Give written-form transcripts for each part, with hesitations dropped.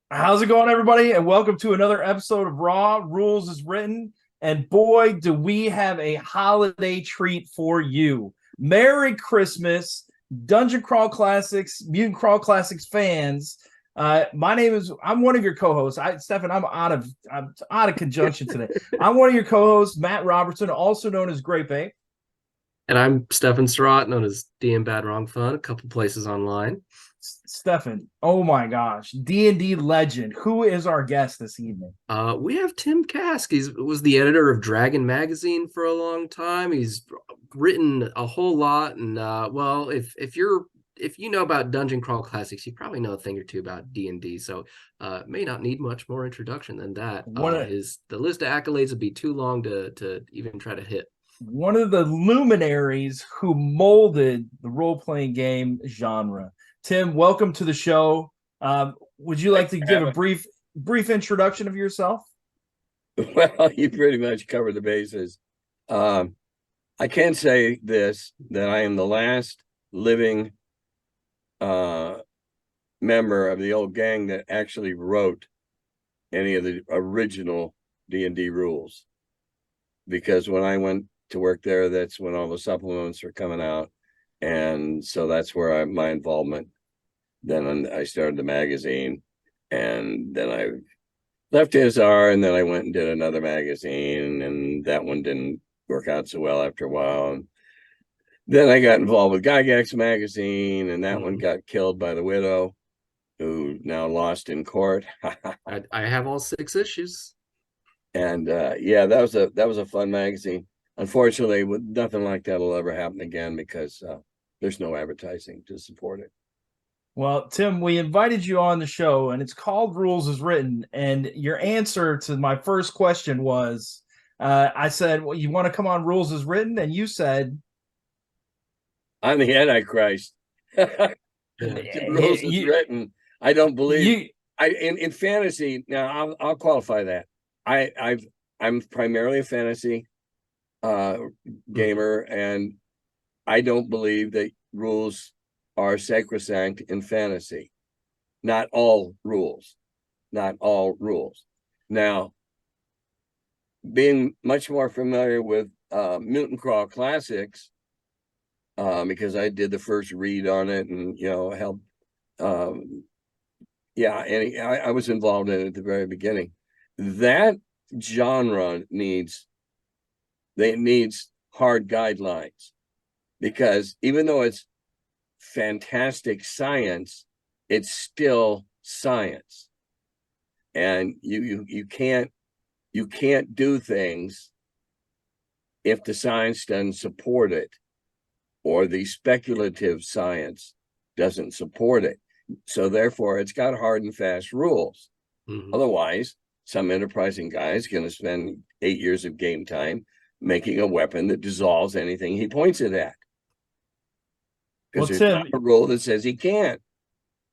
How's it going, everybody? And welcome to another episode of Raw Rules is Written. And boy, do we have a holiday treat for you. Merry Christmas, Dungeon Crawl Classics, Mutant Crawl Classics fans. I'm one of your co-hosts. Stefan, I'm out of conjunction today. I'm one of your co-hosts, Matt Robertson, also known as Grape A. And I'm Stefan Surratt, known as DM Bad Wrong Fun, a couple places online. Stefan, oh my gosh, D&D legend. Who is our guest this evening? We have Tim Kask. He was the editor of Dragon Magazine for a long time. He's written a whole lot, and well, if you know about Dungeon Crawl Classics, you probably know a thing or two about D&D. So may not need much more introduction than that. One of The list of accolades would be too long to even try to hit. one of the luminaries who molded the role-playing game genre. Tim, welcome to the show. Would you like Thanks to for give a having brief introduction of yourself? me. Well, you pretty much covered the bases. I can say this, that I am the last living member of the old gang that actually wrote any of the original D&D rules. Because when I went to work there, that's when all the supplements were coming out. And so that's where my involvement. Then I started the magazine, and then I left ISR, and then I went and did another magazine, and that one didn't work out so well after a while. And then I got involved with Gygax magazine, and that one got killed by the widow, who now lost in court. I have all 6 issues. And yeah, that was a fun magazine. Unfortunately, nothing like that will ever happen again because there's no advertising to support it. Well, Tim, we invited you on the show, and it's called Rules is Written. And your answer to my first question was, I said, well, you want to come on Rules is Written? And you said, I'm the Antichrist. The rules is you, written. I don't believe you, in fantasy. Now I'll qualify that. I'm primarily a fantasy gamer, and I don't believe that rules are sacrosanct in fantasy. Not all rules. Not all rules. Now, being much more familiar with Mutant Crawl Classics, because I did the first read on it and helped. Yeah, and I was involved in it at the very beginning. That genre needs hard guidelines, because even though it's fantastic science, it's still science, and you can't do things if the science doesn't support it, or the speculative science doesn't support it. So therefore, it's got hard and fast rules. Otherwise, some enterprising guy is going to spend 8 years of game time making a weapon that dissolves anything he points it at. well, Because there's Tim, not a rule that says he can't.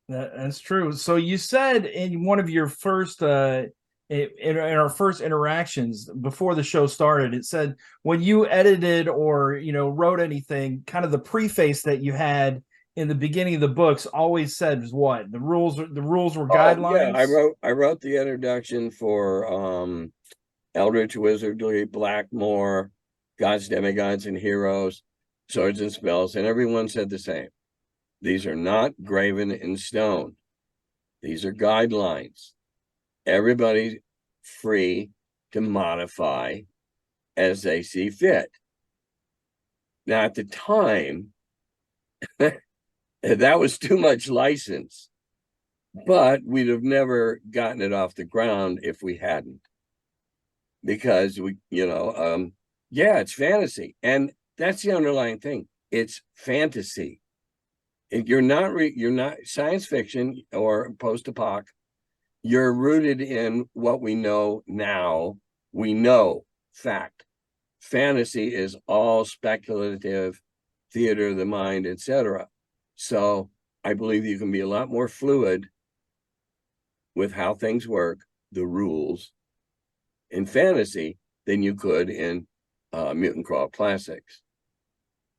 that's true. So you said in one of your first in our first interactions before the show started, it said when you edited or wrote anything, kind of the preface that you had in the beginning of the books always said was what the rules were Oh yeah, guidelines. I wrote the introduction for Eldritch Wizardry, Blackmore, Gods, Demigods, and Heroes, Swords and Spells, and everyone said the same. These are not graven in stone. These are guidelines. Everybody's free to modify as they see fit. Now, at the time, that was too much license, but we'd have never gotten it off the ground if we hadn't. Because yeah, it's fantasy, and that's the underlying thing. It's fantasy. You're not science fiction or post-apoc. You're rooted in what we know now. We know fact. Fantasy is all speculative, theater of the mind, etc. So I believe you can be a lot more fluid with how things work, the rules, in fantasy than you could in Mutant Crawl Classics.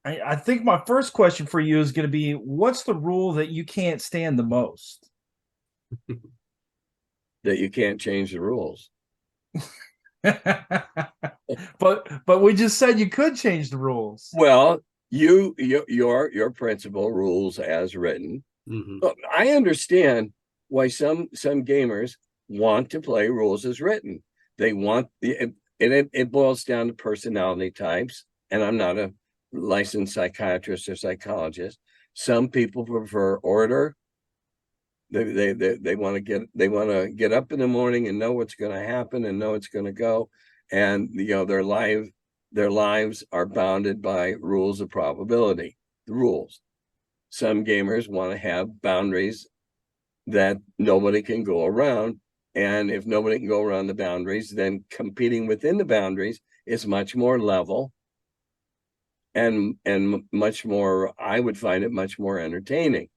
I think my first question for you is going to be, what's the rule that you can't stand the most? that you can't change the rules. But we just said you could change the rules. Well, your principle rules as written. Mhm. But I understand why some gamers want to play rules as written. They want it boils down to personality types, and I'm not a licensed psychiatrist or psychologist. Some people prefer order. They want to get up in the morning and know what's going to happen and know it's going to go, and their lives are bounded by rules of probability, the rules. Some gamers want to have boundaries that nobody can go around, and if nobody can go around the boundaries, then competing within the boundaries is much more level and much more, I would find it much more entertaining.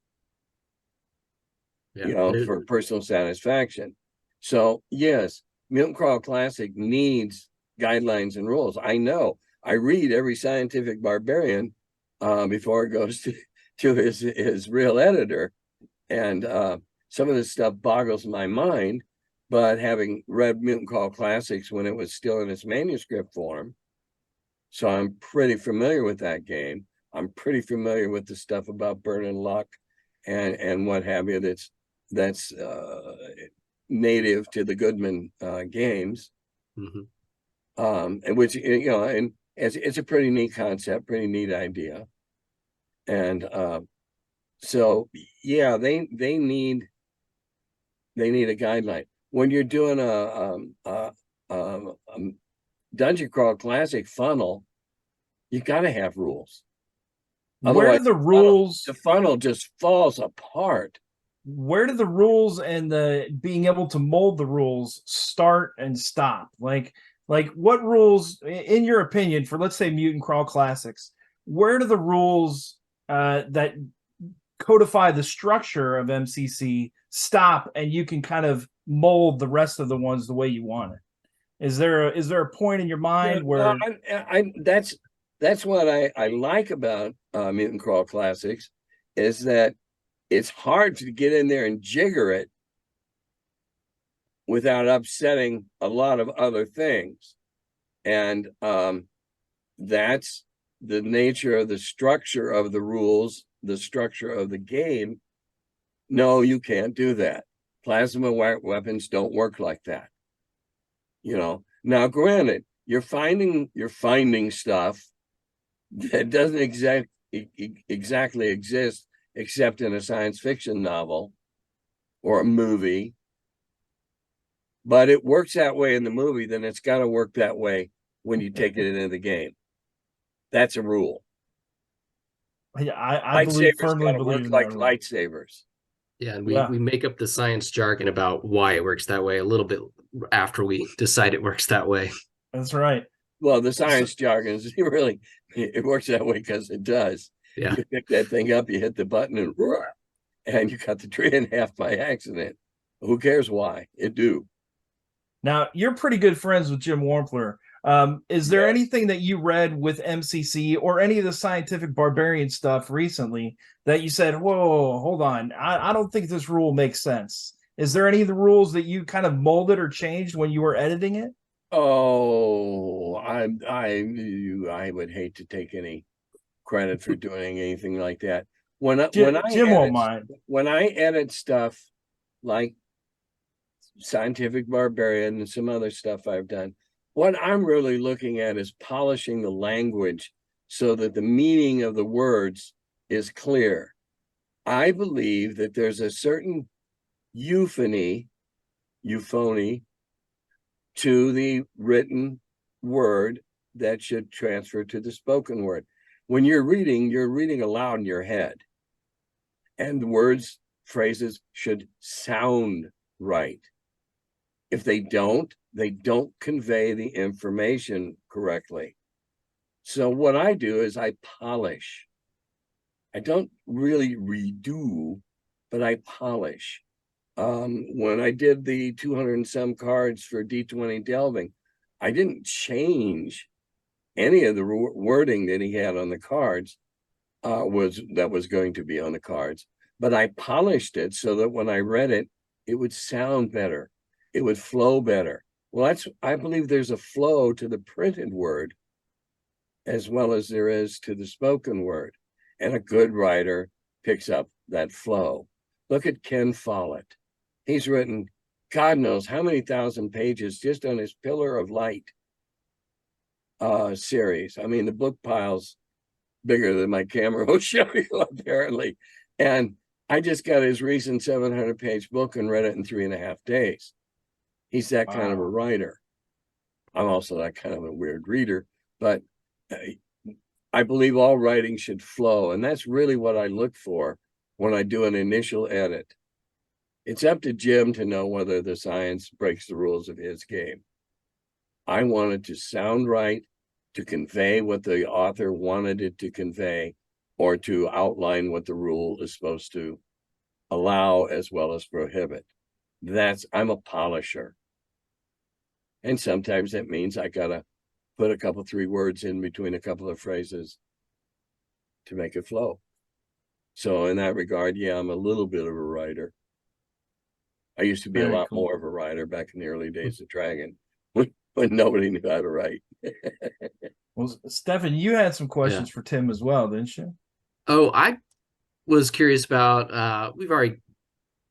Yeah, for personal satisfaction. So yes, Mutant Crawl Classic needs guidelines and rules. I know. I read every Scientific Barbarian before it goes to his real editor, and some of this stuff boggles my mind. But having read Mutant Crawl Classics when it was still in its manuscript form, so I'm pretty familiar with that game. I'm pretty familiar with the stuff about Burn and Luck and what have you. That's native to the Goodman games, and which and it's a pretty neat concept, pretty neat idea, and so yeah, they need a guideline when you're doing a Dungeon Crawl Classic funnel. You got to have rules. Where do the rules? The funnel just falls apart. Where do the rules and the being able to mold the rules start and stop? Like what rules, in your opinion, for let's say Mutant Crawl Classics, where do the rules that codify the structure of MCC stop, and you can kind of mold the rest of the ones the way you want it? Is there a point in your mind where that's what I like about Mutant Crawl Classics, is that it's hard to get in there and jigger it without upsetting a lot of other things. And that's the nature of the structure of the rules, the structure of the game. No, you can't do that. Plasma weapons don't work like that. Now, granted, you're finding stuff that doesn't exactly exist except in a science fiction novel or a movie, but it works that way in the movie. Then it's got to work that way when you take it into the game. That's a rule. I firmly believe in like that lightsabers. Yeah, and we make up the science jargon about why it works that way a little bit after we decide it works that way. That's right. Well, the science jargon is it works that way because it does. Yeah. You pick that thing up, you hit the button, and you cut the tree in half by accident. Who cares why? It do. Now, you're pretty good friends with Jim Warmpler. Is there anything that you read with MCC or any of the Scientific Barbarian stuff recently that you said, whoa, hold on, I don't think this rule makes sense? Is there any of the rules that you kind of molded or changed when you were editing it? Oh, I would hate to take any credit for doing anything like that. Jim won't mind. When I edit stuff like Scientific Barbarian and some other stuff I've done, what I'm really looking at is polishing the language so that the meaning of the words is clear. I believe that there's a certain euphony to the written word that should transfer to the spoken word. When you're reading aloud in your head, and the words, phrases should sound right. If they don't convey the information correctly. So what I do is I polish. I don't really redo, but I polish. When I did the 200 and some cards for D20 Delving, I didn't change any of the wording that he had on the cards was going to be on the cards, but I polished it so that when I read it, it would sound better. it would flow better. Well, I believe there's a flow to the printed word as well as there is to the spoken word. And a good writer picks up that flow. Look at Ken Follett. He's written God knows how many thousand pages just on his Pillar of Light series. I mean, the book pile's bigger than my camera will show you, apparently. And I just got his recent 700-page book and read it in 3.5 days. He's that kind of a writer. I'm also that kind of a weird reader, but I believe all writing should flow. And that's really what I look for when I do an initial edit. It's up to Jim to know whether the science breaks the rules of his game. I want it to sound right, to convey what the author wanted it to convey, or to outline what the rule is supposed to allow as well as prohibit. I'm a polisher. And sometimes that means I gotta put a couple, 3 words in between a couple of phrases to make it flow. So in that regard, yeah, I'm a little bit of a writer. I used to be a lot more of a writer back in the early days of Dragon when nobody knew how to write. Well, Stefan, you had some questions for Tim as well, didn't you? Oh, I was curious about, we've already,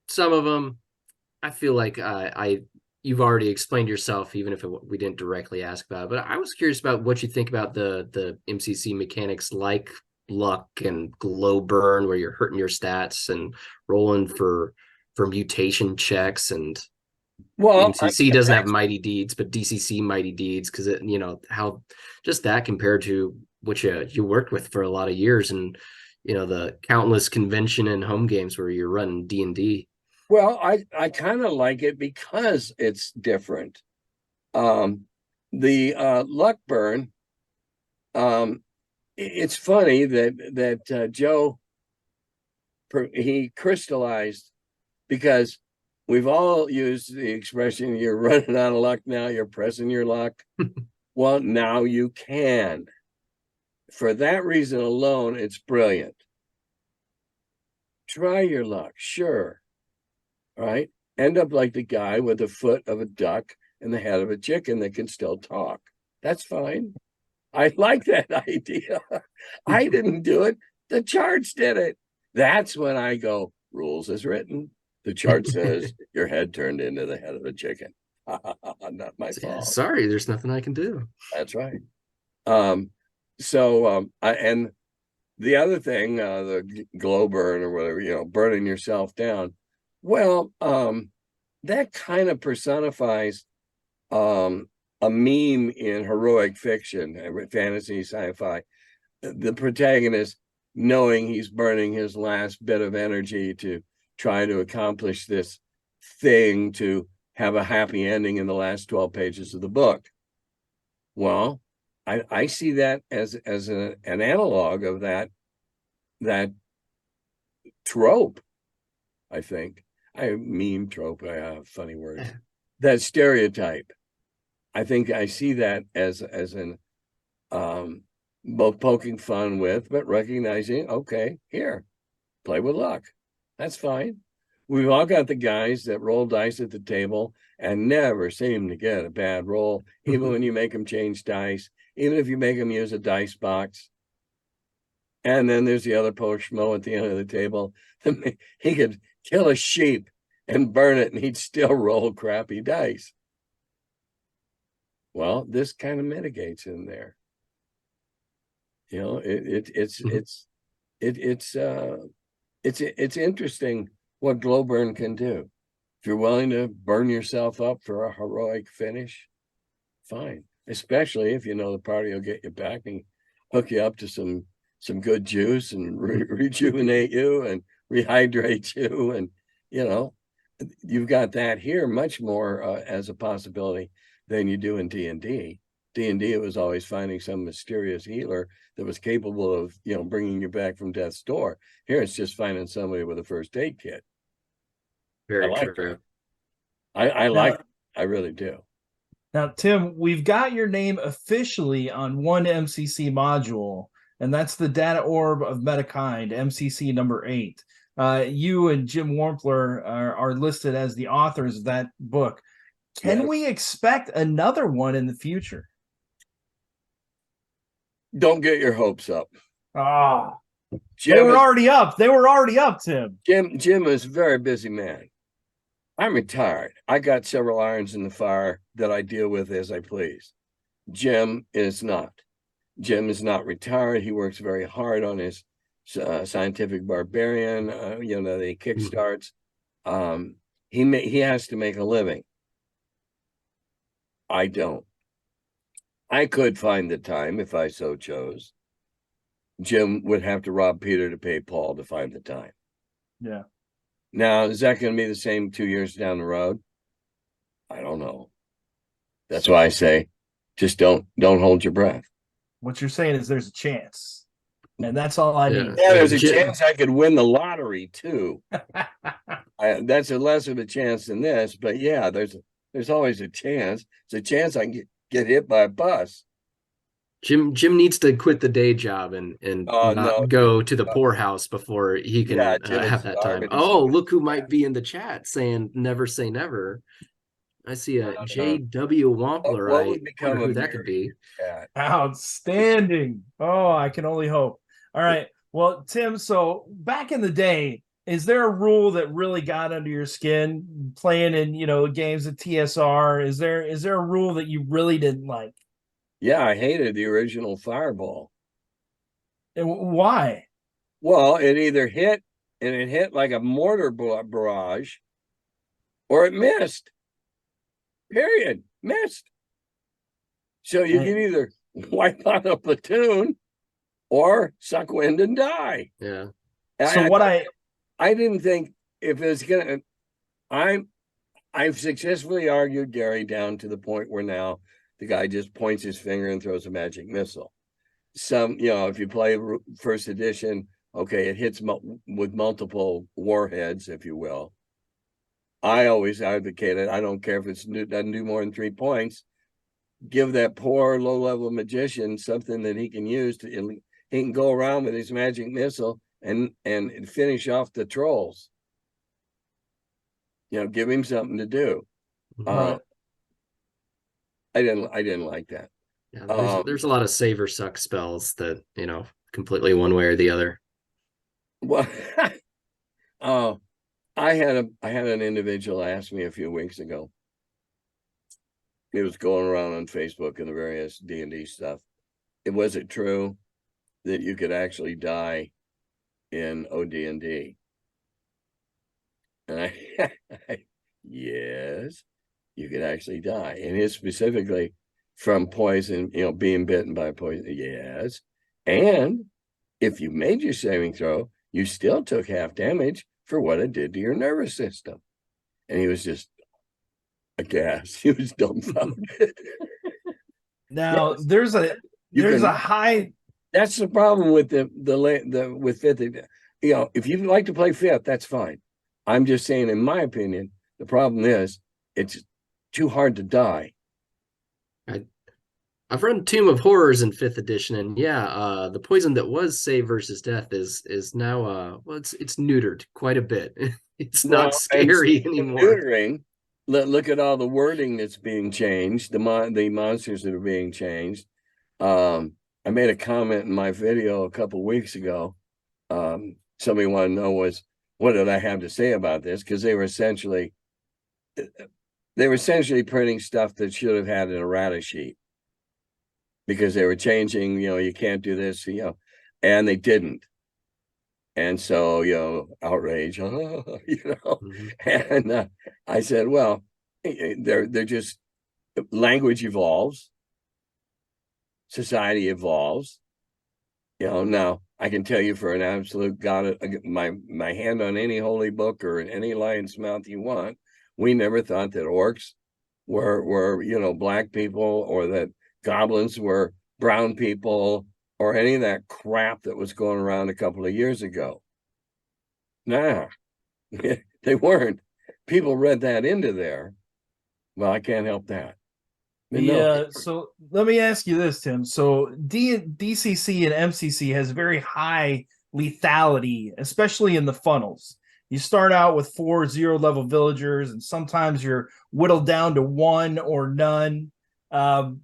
some of them, I feel like you've already explained yourself, even if we didn't directly ask about it. But I was curious about what you think about the MCC mechanics like luck and glow burn, where you're hurting your stats and rolling for mutation checks. And well, MCC doesn't have mighty deeds, but DCC mighty deeds, because it, how just that compared to what you worked with for a lot of years, and the countless convention and home games where you're running D&D. Well, I kind of like it because it's different. The luck burn, it's funny that Joe, he crystallized, because we've all used the expression, you're running out of luck now, you're pressing your luck. Well, now you can. For that reason alone, it's brilliant. Try your luck, sure. Right? End up like the guy with the foot of a duck and the head of a chicken that can still talk. That's fine. I like that idea. I didn't do it. The charts did it. That's when I go, rules as written. The chart says your head turned into the head of a chicken. Not my fault. Sorry, there's nothing I can do. That's right. And the other thing, the glow burn or whatever, burning yourself down. Well, that kind of personifies a meme in heroic fiction, fantasy, sci-fi. The protagonist, knowing he's burning his last bit of energy to try to accomplish this thing, to have a happy ending in the last 12 pages of the book. Well, I see that as an analog of that trope, I think. Meme trope, I have funny words. That stereotype. I think I see that as an both poking fun with, but recognizing, okay, here, play with luck. That's fine. We've all got the guys that roll dice at the table and never seem to get a bad roll, even when you make them change dice, even if you make them use a dice box. And then there's the other poor schmo at the end of the table. He could kill a sheep and burn it, and he'd still roll crappy dice. Well, this kind of mitigates in there. It's interesting what glow burn can do. If you're willing to burn yourself up for a heroic finish, fine. Especially if you know the party will get you back and hook you up to some good juice and rejuvenate you and rehydrate you, and you've got that here much more as a possibility than you do in D&D. D&D, it was always finding some mysterious healer that was capable of bringing you back from death's door. Here it's just finding somebody with a first aid kit. Very like true. it. I like it. I really do. Now, Tim, we've got your name officially on one MCC module, and that's the Data Orb of Metakind, MCC number 8. You and Jim Warmpler are listed as the authors of that book. Can Yes. we expect another one in the future? Don't get your hopes up. Ah, they Jim were is, already up. They were already up, Tim. Jim is a very busy man. I'm retired. I got several irons in the fire that I deal with as I please. Jim is not. Jim is not retired. He works very hard on his Scientific Barbarian, that he kickstarts. He has to make a living. I don't. I could find the time if I so chose. Jim would have to rob Peter to pay Paul to find the time. Yeah. Now, is that going to be the same 2 years down the road? I don't know. That's why I say, just don't hold your breath. What you're saying is there's a chance, and that's all I need. Yeah, there's a chance I could win the lottery too. That's a less of a chance than this, but yeah, there's always a chance. It's a chance I can get hit by a bus. Jim needs to quit the day job and not go to the poorhouse before he can have that time. Oh, look who might be in the chat saying never say never. I see a J.W. Wampler. What would become who that could be. Outstanding. Oh, I can only hope. All right. Well, Tim, so back in the day, is there a rule that really got under your skin playing in, games at TSR? Is there a rule that you really didn't like? Yeah, I hated the original Fireball. And why? Well, it either hit like a mortar barrage, or it missed. Period. Missed. So you can either wipe out a platoon or suck wind and die. Yeah. So I didn't think if it's gonna. I've successfully argued Gary down to the point where now the guy just points his finger and throws a magic missile. If you play first edition, okay, it hits with multiple warheads, if you will. I always advocated, I don't care if it doesn't do more than 3 points. Give that poor low-level magician something that he can use he can go around with his magic missile and finish off the trolls. Give him something to do. Right. I didn't like that. Yeah, there's a lot of save or suck spells that completely one way or the other. Well, I had an individual ask me a few weeks ago. It was going around on Facebook and the various D&D stuff. Was it true that you could actually die in OD&D? And yes, you could actually die. And it's specifically from poison, being bitten by poison. Yes. And if you made your saving throw, you still took half damage for what it did to your nervous system. And he was just aghast. He was dumbfounded. Now, yes, there's a high. That's the problem with with fifth. If you like to play fifth, that's fine. I'm just saying, in my opinion, the problem is it's too hard to die. I've run Tomb of Horrors in 5th edition, and the poison that was save versus death is now it's neutered quite a bit. It's not scary anymore. Neutering. Look at all the wording that's being changed. The monsters that are being changed. I made a comment in my video a couple weeks ago. Somebody wanted to know what did I have to say about this, because they were essentially printing stuff that should have had an errata sheet, because they were changing, you can't do this, and they didn't. And so, outrage, Mm-hmm. And I said, well, they're just, language evolves, society evolves. Now I can tell you for an absolute God, my hand on any holy book or in any lion's mouth you want, we never thought that orcs were black people, or that goblins were brown people, or any of that crap that was going around a couple of years ago. Nah, they weren't. People read that into there. Well, I can't help that. Yeah, so let me ask you this, Tim. So DCC and MCC has very high lethality, especially in the funnels. you start out with 4 0-level villagers, and sometimes you're whittled down to 1 or none. What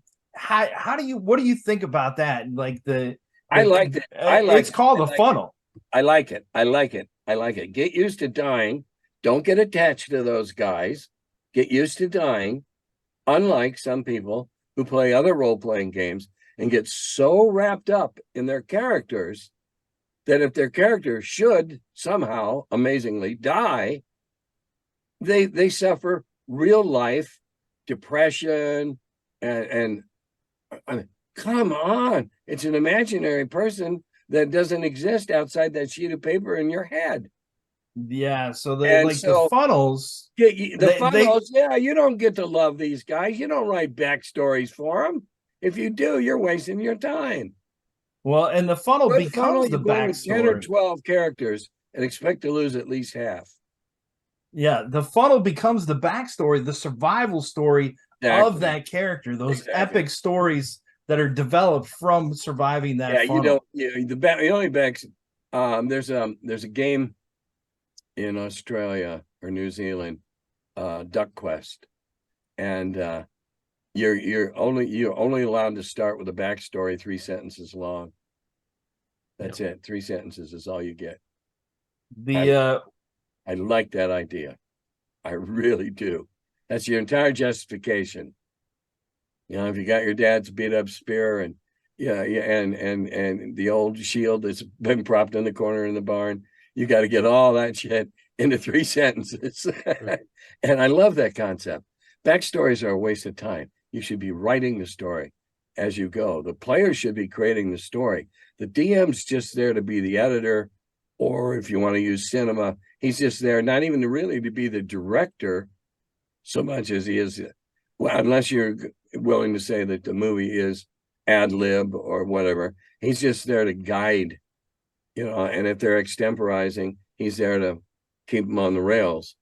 do you think about that? Like I liked it. It's called a funnel. I like it. I like it. I like it. Get used to dying. Don't get attached to those guys. Get used to dying. Unlike some people who play other role-playing games and get so wrapped up in their characters that if their character should somehow amazingly die, they suffer real life depression and I mean, come on. It's an imaginary person that doesn't exist outside that sheet of paper in your head. Yeah, so the funnels, yeah, you don't get to love these guys. You don't write backstories for them. If you do, you're wasting your time. Well, and the funnel Good becomes funnel, the you go with 10 or backstory. 12 characters and expect to lose at least half. Yeah, the funnel becomes the backstory, the survival story of that character, those epic stories that are developed from surviving that funnel. The only backs. There's a game in Australia or New Zealand, Duck Quest, and you're only allowed to start with a backstory 3 sentences long. That's it. 3 sentences is all you get. I like that idea. I really do. That's your entire justification. If you got your dad's beat up spear and and the old shield that's been propped in the corner in the barn, you got to get all that shit into 3 sentences. And I love that concept. Backstories are a waste of time. You should be writing the story as you go. The players should be creating the story. The DM's just there to be the editor, or if you want to use cinema, he's just there, not even really to be the director so much as he is, well, unless you're willing to say that the movie is ad lib or whatever, he's just there to guide, and if they're extemporizing, he's there to keep them on the rails.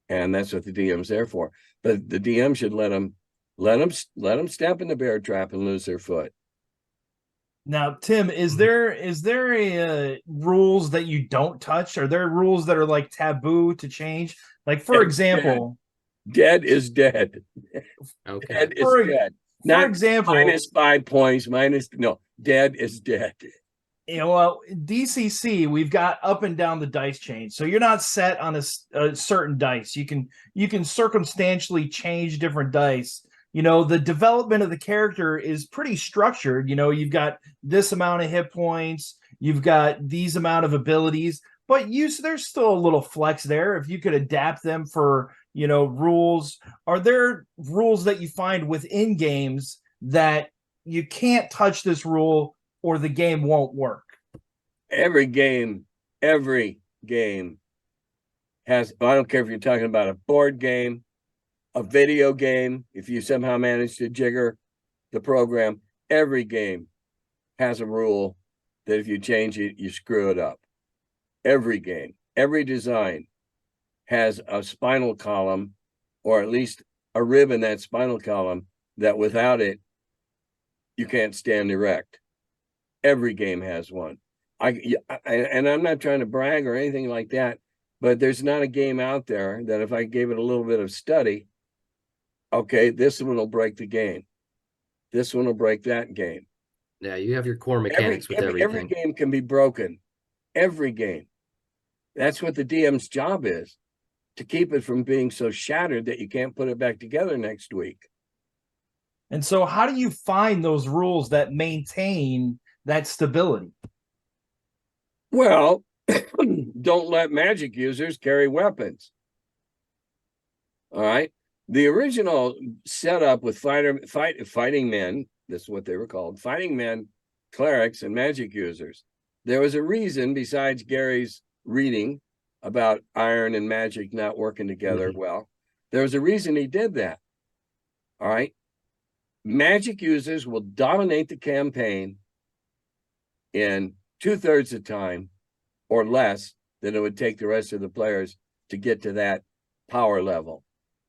And that's what the DM's there for. But the DM should let them step in the bear trap and lose their foot. Now, Tim, is there a rules that you don't touch? Are there rules that are like taboo to change? Like, for example, dead is dead. Okay. Dead is dead. For example, -5 points. Dead is dead. Well, DCC, we've got up and down the dice chain, so you're not set on a certain dice. You can circumstantially change different dice. The development of the character is pretty structured. You've got this amount of hit points, you've got these amount of abilities, but there's still a little flex there. If you could adapt them for, rules. Are there rules that you find within games that you can't touch this rule or the game won't work? Every game has, I don't care if you're talking about a board game, a video game, if you somehow manage to jigger the program, every game has a rule that if you change it, you screw it up. Every game, every design has a spinal column, or at least a rib in that spinal column, that without it, you can't stand erect. Every game has one. And I'm not trying to brag or anything like that, but there's not a game out there that if I gave it a little bit of study, okay, this one will break the game. This one will break that game. Yeah, you have your core mechanics with everything. Every game can be broken. Every game. That's what the DM's job is, to keep it from being so shattered that you can't put it back together next week. And so how do you find those rules that maintain that stability? Well, don't let magic users carry weapons. All right. The original setup with fighting men, this is what they were called, fighting men, clerics, and magic users. There was a reason, besides Gary's reading about iron and magic not working together well. There was a reason he did that. All right. Magic users will dominate the campaign in 2/3 the time or less than it would take the rest of the players to get to that power level.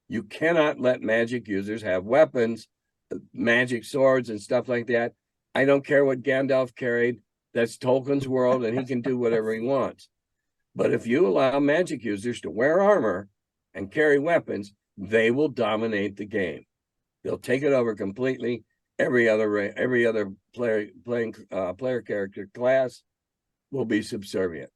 You cannot let magic users have weapons, magic swords and stuff like that. I don't care what Gandalf carried. That's Tolkien's world, and he can do whatever he wants. But if you allow magic users to wear armor and carry weapons, they will dominate the game. They'll take it over completely. Every other player character class will be subservient.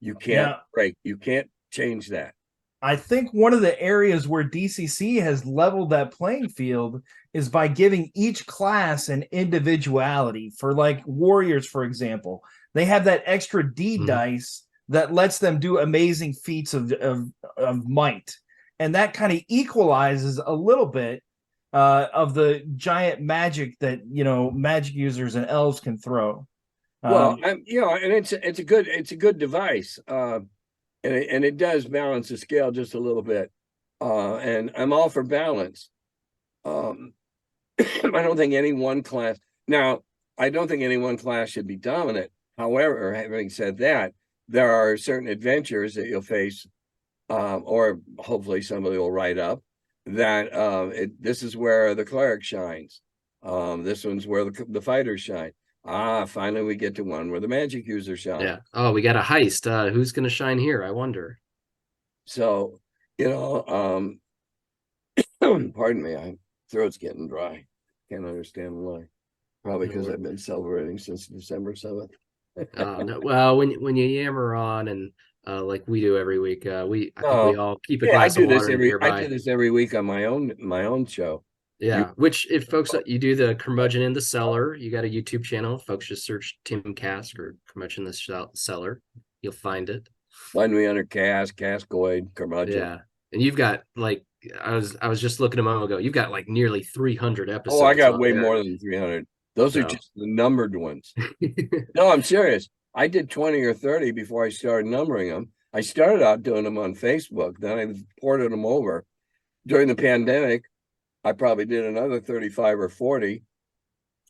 You can't break. You can't change that. I think one of the areas where DCC has leveled that playing field is by giving each class an individuality. For like warriors, for example, they have that extra D dice that lets them do amazing feats of might, and that kind of equalizes a little bit of the giant magic that magic users and elves can throw. Well, and it's a good device. And it does balance the scale just a little bit. And I'm all for balance. I don't think any one class should be dominant. However, having said that, there are certain adventures that you'll face, or hopefully somebody will write up, that this is where the cleric shines. This one's where the fighters shine. Finally we get to one where the magic user shine. Yeah. Oh, we got a heist. Who's going to shine here? I wonder. So, pardon me, my throat's getting dry. Can't understand why. Probably because I've been celebrating since December 7th. No, well, when you yammer on and like we do every week, I think we all keep a glass of water nearby. I do this every week on my own show. Yeah, which if folks, you do the Curmudgeon in the Cellar, you got a YouTube channel. Folks just search Tim Kask or Curmudgeon in the Cellar. You'll find it. Find me under Kaskoid, Curmudgeon. Yeah, and you've got like I was just looking a moment ago. You've got like nearly 300 episodes. Oh, I got way more than 300. Those are just the numbered ones. No, I'm serious. I did 20 or 30 before I started numbering them. I started out doing them on Facebook. Then I ported them over. During the pandemic, I probably did another 35 or 40.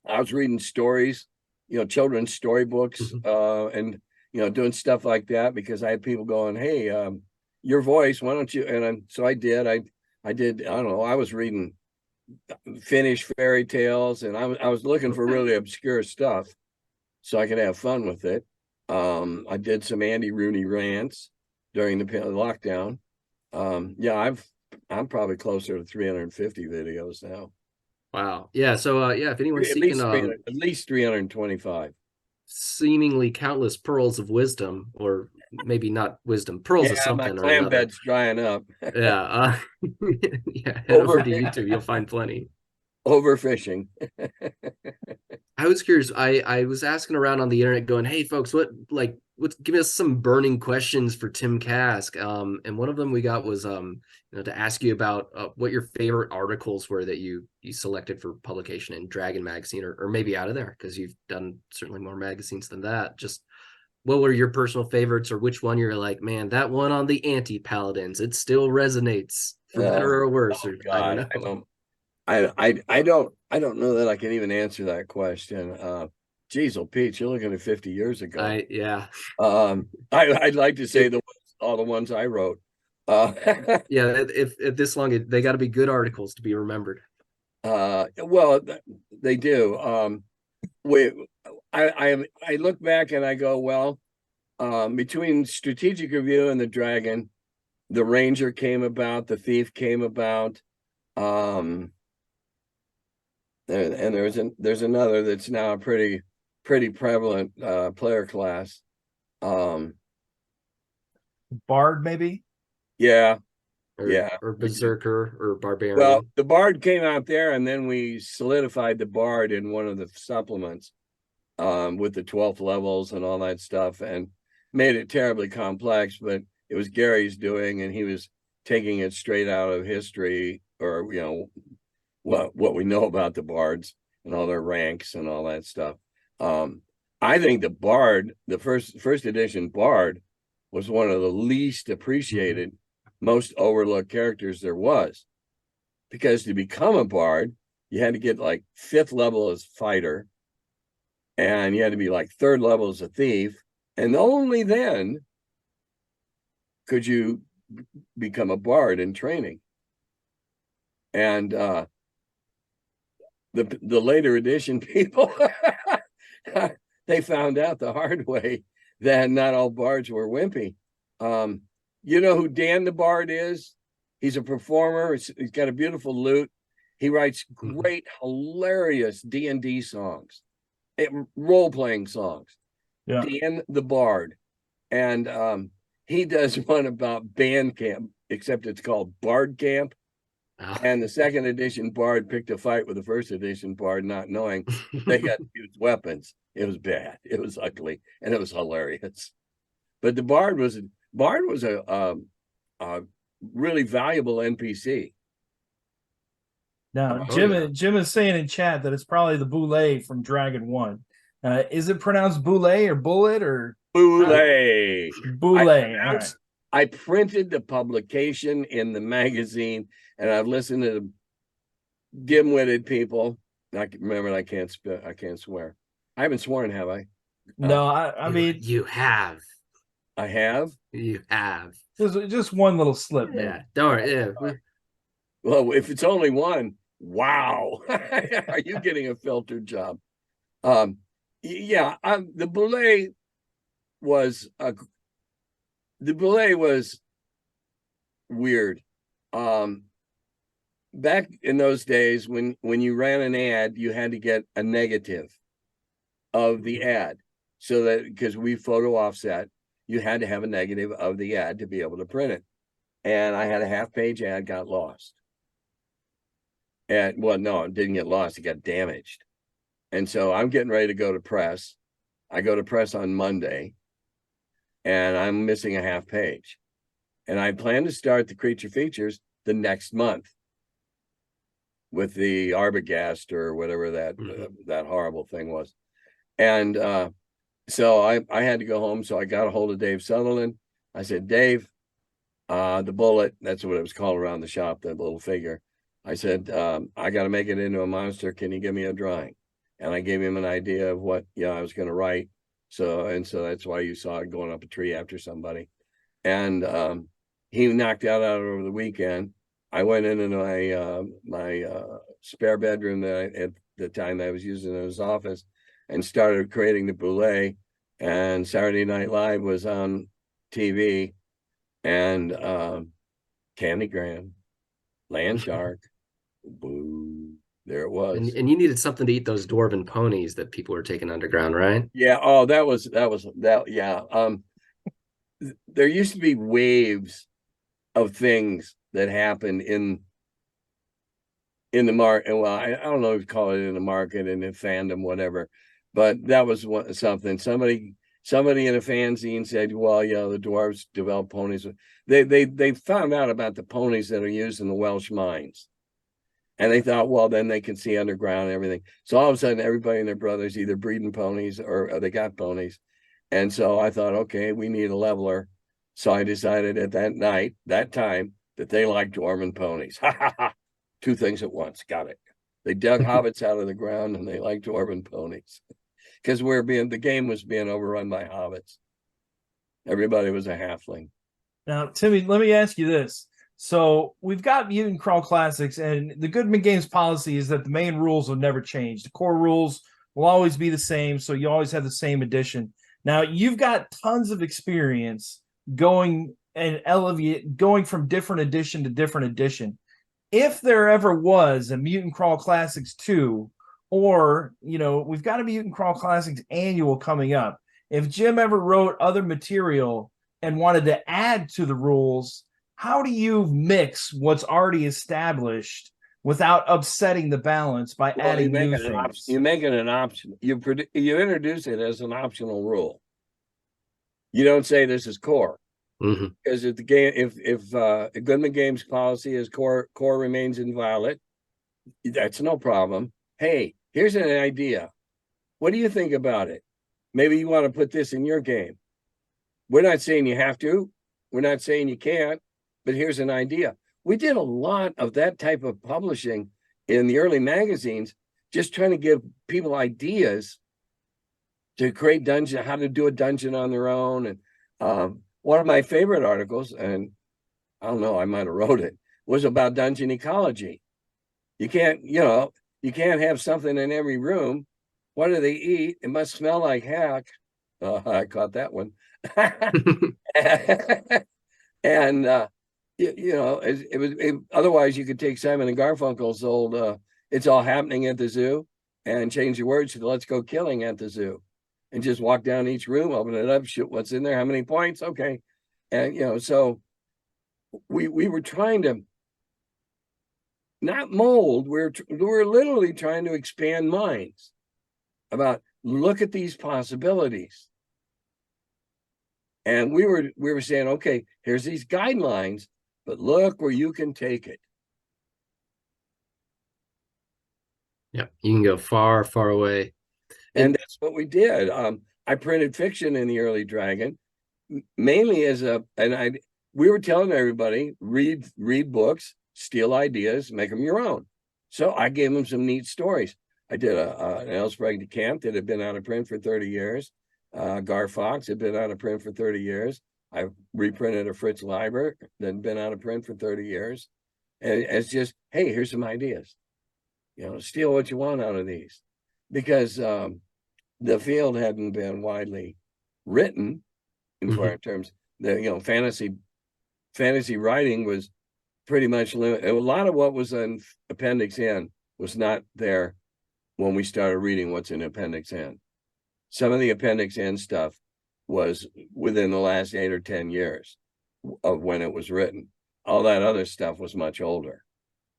I was reading stories, children's storybooks, and, doing stuff like that because I had people going, hey, your voice, why don't you? And so I did. I did, I don't know, I was reading Finnish fairy tales, and I was looking for really obscure stuff so I could have fun with it. I did some Andy Rooney rants during the lockdown. I'm probably closer to 350 videos now. Wow. Yeah. So if anyone's seeking at least 325 seemingly countless pearls of wisdom, or maybe not wisdom, pearls of something. My clam bed's drying up. Yeah. Head over to YouTube. You'll find plenty. Overfishing. I was curious. I was asking around on the internet going, hey folks, give us some burning questions for Tim Kask. And one of them we got was to ask you about what your favorite articles were that you selected for publication in Dragon magazine, or maybe out of there, because you've done certainly more magazines than that. Just what were your personal favorites, or which one you're like, man, that one on the anti-paladins, it still resonates for better or worse. Oh, God, I don't know that I can even answer that question. Geez, Pete, you're looking at 50 years ago. I'd like to say all the ones I wrote. If this long, they got to be good articles to be remembered. Well, they do. I look back and I go, well, between Strategic Review and the Dragon, the Ranger came about, the Thief came about. And there's another that's now a pretty prevalent player class. Bard, maybe? Yeah. Or Berserker or Barbarian. Well, the Bard came out there, and then we solidified the Bard in one of the supplements with the 12th levels and all that stuff, and made it terribly complex, but it was Gary's doing, and he was taking it straight out of history, or what we know about the bards and all their ranks and all that stuff. I think the Bard, the first edition Bard, was one of the least appreciated, most overlooked characters there was, because to become a Bard, you had to get like 5th level as fighter, and you had to be like 3rd level as a thief, and only then could you become a Bard in training. And the later edition people, they found out the hard way that not all bards were wimpy. You know who Dan the Bard is? He's a performer. He's got a beautiful lute. He writes great, hilarious D&D songs, role-playing songs. Yeah. Dan the Bard. And he does one about band camp, except it's called Bard Camp. Oh. And the second edition Bard picked a fight with the first edition Bard, not knowing they got to use weapons. It was bad. It was ugly, and it was hilarious. But the Bard was a really valuable NPC. Now, Oh, Jim is saying in chat that it's probably the bulette from Dragon 1. Is it pronounced bulette or bullet or Bulette? bulette? I printed the publication in the magazine, and I've listened to the dim-witted people. I remember I can't swear. I haven't sworn, have I? No, I mean you have. I have. You have. just one little slip. Yeah, Maybe. don't worry. Yeah. Well, if it's only one, wow. Are you getting a filtered job? Yeah, the bulette was weird. Back in those days when you ran an ad, you had to get a negative of the ad, so that because we photo offset, you had to have a negative of the ad to be able to print it. And I had a half-page ad, got lost. And well, no, it didn't get lost, it got damaged. And so I'm getting ready to go to press. I go to press on Monday, and I'm missing a half page. And I plan to start the creature features the next month with the Arbogast or whatever that horrible thing was. And so I had to go home. So I got a hold of Dave Sutherland. I said, Dave, the bullet, that's what it was called around the shop, that little figure. I said, I got to make it into a monster. Can you give me a drawing? And I gave him an idea of what I was going to write. So that's why you saw it going up a tree after somebody. And he knocked out over the weekend. I went into my spare bedroom that at the time I was using in his office, and started creating the bulette. And Saturday Night Live was on TV, and Candy Graham, Land Shark, boo, there it was. And you needed something to eat those dwarven ponies that people were taking underground, right? Yeah. Oh, that was that. Yeah. There used to be waves of things that happened in the market. Well, I don't know if you call it in the market, in the fandom, whatever, but that was something. Somebody in a fanzine said, well, the dwarves developed ponies. They found out about the ponies that are used in the Welsh mines. And they thought, well, then they can see underground and everything. So all of a sudden, everybody and their brothers either breeding ponies or they got ponies. And so I thought, okay, we need a leveler. So I decided at that time, that they liked dwarven ponies. Ha ha ha. Two things at once. Got it. They dug hobbits out of the ground, and they liked dwarven ponies. Because the game was being overrun by hobbits. Everybody was a halfling. Now, Timmy, let me ask you this. So we've got Mutant Crawl Classics, and the Goodman Games policy is that the main rules will never change. The core rules will always be the same, so you always have the same edition. Now, you've got tons of experience going from different edition to different edition. If there ever was a Mutant Crawl Classics 2, or, we've got a Mutant Crawl Classics annual coming up. If Jim ever wrote other material and wanted to add to the rules, how do you mix what's already established without upsetting the balance by adding new things? You make it an option. You introduce it as an optional rule. You don't say this is core. Because if the game, if Goodman Games policy is core remains inviolate, that's no problem. Hey, here's an idea. What do you think about it? Maybe you want to put this in your game. We're not saying you have to. We're not saying you can't. But here's an idea. We did a lot of that type of publishing in the early magazines, just trying to give people ideas to create dungeon, how to do a dungeon on their own. And one of my favorite articles, and I don't know, I might have wrote it, was about dungeon ecology. You can't have something in every room. What do they eat? It must smell like heck. I caught that one. And otherwise you could take Simon and Garfunkel's old "It's All Happening at the Zoo" and change the words to "Let's Go Killing at the Zoo," and just walk down each room, open it up, shoot what's in there, how many points, okay. And so we were trying to not mold, we're literally trying to expand minds about, look at these possibilities. And we were saying, okay, here's these guidelines, but look where you can take it. Yeah, you can go far, far away. And that's what we did. I printed fiction in the early Dragon, mainly we were telling everybody, read books, steal ideas, make them your own. So I gave them some neat stories. I did an Elsbreg de Camp that had been out of print for 30 years. Gar Fox had been out of print for 30 years. I reprinted a Fritz Leiber that had been out of print for 30 years. And it's just, hey, here's some ideas. Steal what you want out of these. Because the field hadn't been widely written in terms. Fantasy writing was pretty much limited. A lot of what was in Appendix N was not there when we started reading what's in Appendix N. Some of the Appendix N stuff was within the last 8 or 10 years of when it was written. All that other stuff was much older.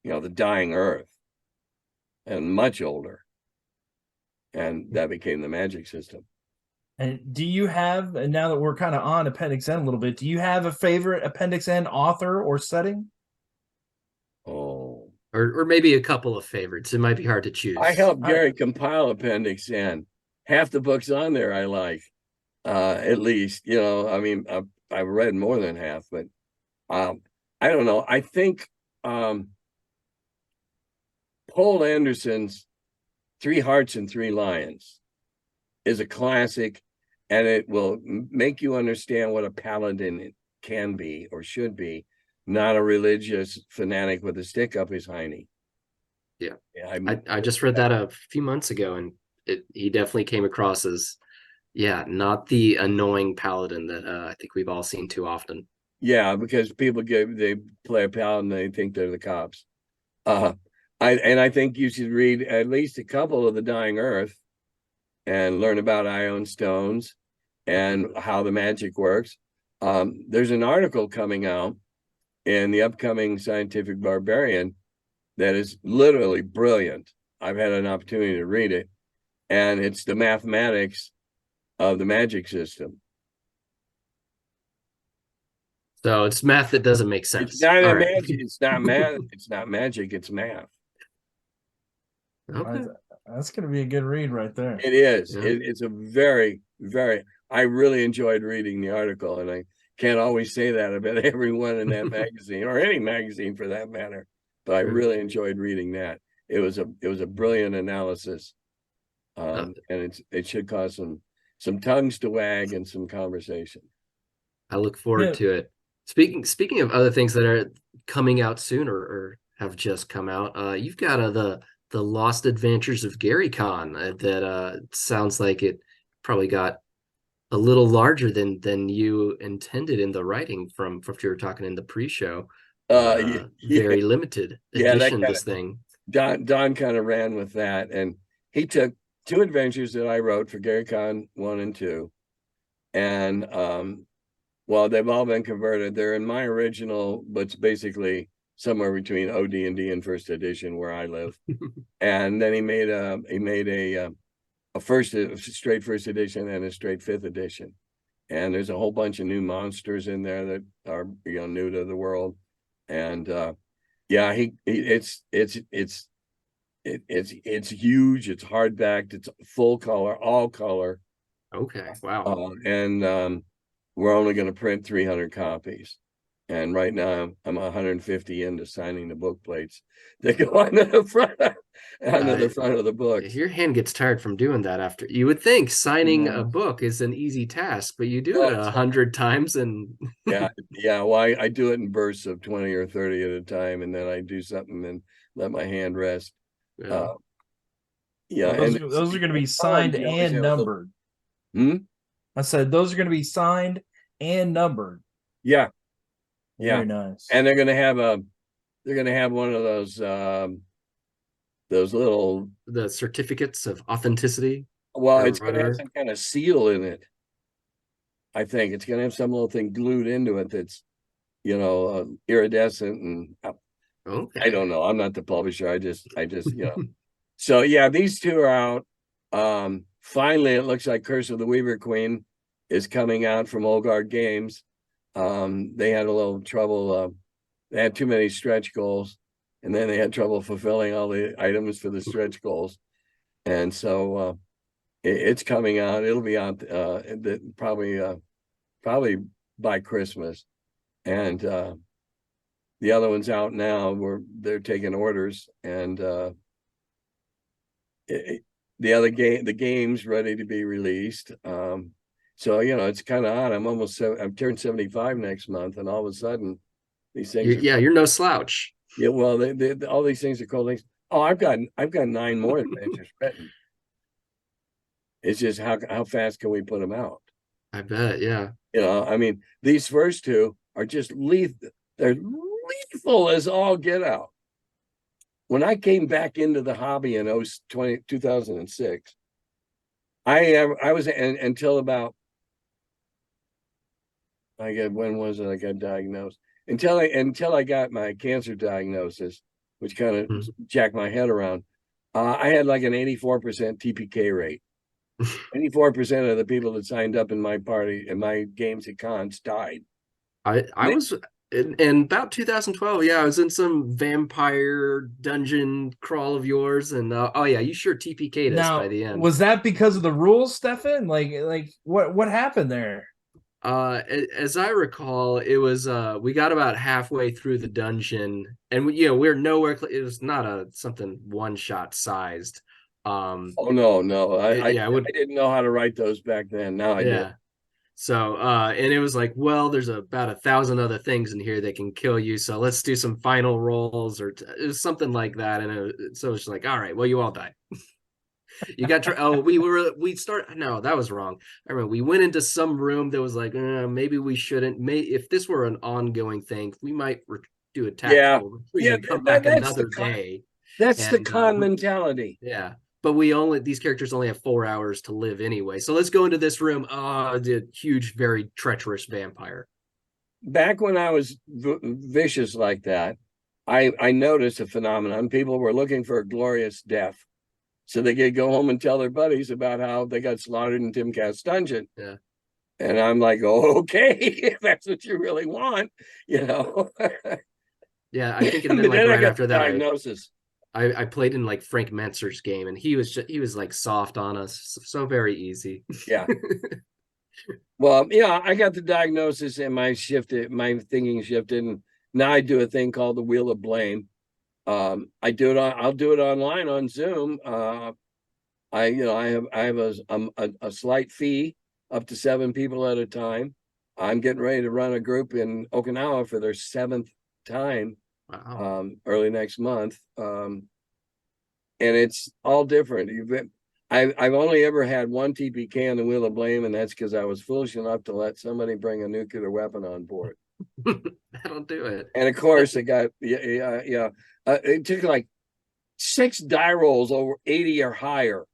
The Dying Earth, and much older. And that became the magic system. And do you have, and now that we're kind of on Appendix N a little bit, do you have a favorite Appendix N author or setting? Oh. Or maybe a couple of favorites. It might be hard to choose. I helped Gary compile Appendix N. Half the books on there I like, at least. I've read more than half, but I don't know. I think Paul Anderson's 3 Hearts and 3 Lions is a classic, and it will make you understand what a paladin can be or should be, not a religious fanatic with a stick up his hiney. Yeah, I just read that a few months ago, and he definitely came across as, not the annoying paladin that I think we've all seen too often. Yeah, because people they play a paladin, they think they're the cops. I think you should read at least a couple of the Dying Earth and learn about ion stones and how the magic works. There's an article coming out in the upcoming Scientific Barbarian that is literally brilliant. I've had an opportunity to read it, and it's the mathematics of the magic system. So it's math that doesn't make sense. It's not magic. It's not math. It's not magic. It's math. Okay. That's going to be a good read right there. It is. Yeah. It's a very, very, I really enjoyed reading the article, and I can't always say that about everyone in that magazine, or any magazine for that matter, but I really enjoyed reading that. It was a brilliant analysis, and it should cause some tongues to wag and some conversation. I look forward to it. Speaking of other things that are coming out soon or have just come out, you've got the Lost Adventures of Gary Con that sounds like it probably got a little larger than you intended in the writing from what you were talking in the pre-show. Very limited edition, this thing. Don kind of ran with that, and he took 2 adventures that I wrote for Gary Con 1 and 2, and well, they've all been converted. They're in my original, but it's basically somewhere between OD&D and first edition where I live. And then he made a straight first edition and a straight 5th edition. And there's a whole bunch of new monsters in there that are new to the world. And it's huge. It's hardbacked. It's full color, all color. Okay, wow. And we're only going to print 300 copies. And right now I'm 150 into signing the book plates that go onto the front of the book. If your hand gets tired from doing that, after you would think signing a book is an easy task, but you do it 100 times, and yeah. Well, I do it in bursts of 20 or 30 at a time, and then I do something and let my hand rest. Well, those are going to be signed and numbered. I said those are going to be signed and numbered. Yeah. Very nice. And they're gonna have one of those little, The certificates of authenticity. well, or it's gonna have whatever. some kind of seal in it. I think it's gonna have some little thing glued into it that's, iridescent, and Okay. I don't know. I'm not the publisher. I just, So yeah, these two are out. Finally, it looks like Curse of the Weaver Queen is coming out from Old Guard Games. They had a little trouble. They had too many stretch goals, and then they had trouble fulfilling all the items for the stretch goals. And so it's coming out. It'll be out probably by Christmas. And the other one's out now. They're taking orders, and the game's ready to be released. So it's kind of odd. I'm turned 75 next month, and all of a sudden these things You're no slouch. yeah, well, all these things are called things. Oh, I've got 9 more adventures written. It's just how fast can we put them out? I bet, yeah. I mean, these first two are just lethal. They're lethal as all get out. When I came back into the hobby in 2006, I was until about, when was it I got diagnosed? Until I got my cancer diagnosis, which kind of jacked my head around. I had like an 84% TPK rate. 84% of the people that signed up in my party in my games at cons died. I was in about 2012. Yeah, I was in some vampire dungeon crawl of yours, and oh yeah, you sure TPK'd us by the end. Was that because of the rules, Stefan? Like what happened there? As I recall, it was we got about halfway through the dungeon, and we're nowhere. It was not something one shot sized. Oh no, I didn't know how to write those back then. Now I do. So and it was like, well, there's about 1,000 other things in here that can kill you, so let's do some final rolls, or it was something like that. And so it's like, all right, well, you all died. You got no, that was wrong. I remember we went into some room that was like, maybe we shouldn't. If this were an ongoing thing, we might do a tactical retreat and come back another day. That's the con mentality. Yeah, but these characters only have 4 hours to live anyway. So let's go into this room. The huge, very treacherous vampire. Back when I was vicious like that, I noticed a phenomenon. People were looking for a glorious death, so they could go home and tell their buddies about how they got slaughtered in Tim Kask's dungeon. Yeah. And I'm like, oh, okay, if that's what you really want, Yeah, I think it then right after that, diagnosis. I played in like Frank Mentzer's game, and he was like soft on us, so very easy. Yeah. Well, I got the diagnosis, and my thinking shifted, and now I do a thing called the Wheel of Blame. I'll do it online on Zoom. I have a slight fee up to 7 people at a time. I'm getting ready to run a group in Okinawa for their 7th time. Wow. Early next month. And it's all different. I've only ever had one TPK on the Wheel of Blame, and that's because I was foolish enough to let somebody bring a nuclear weapon on board. That'll do it. And of course, it got it took like 6 die rolls over 80 or higher,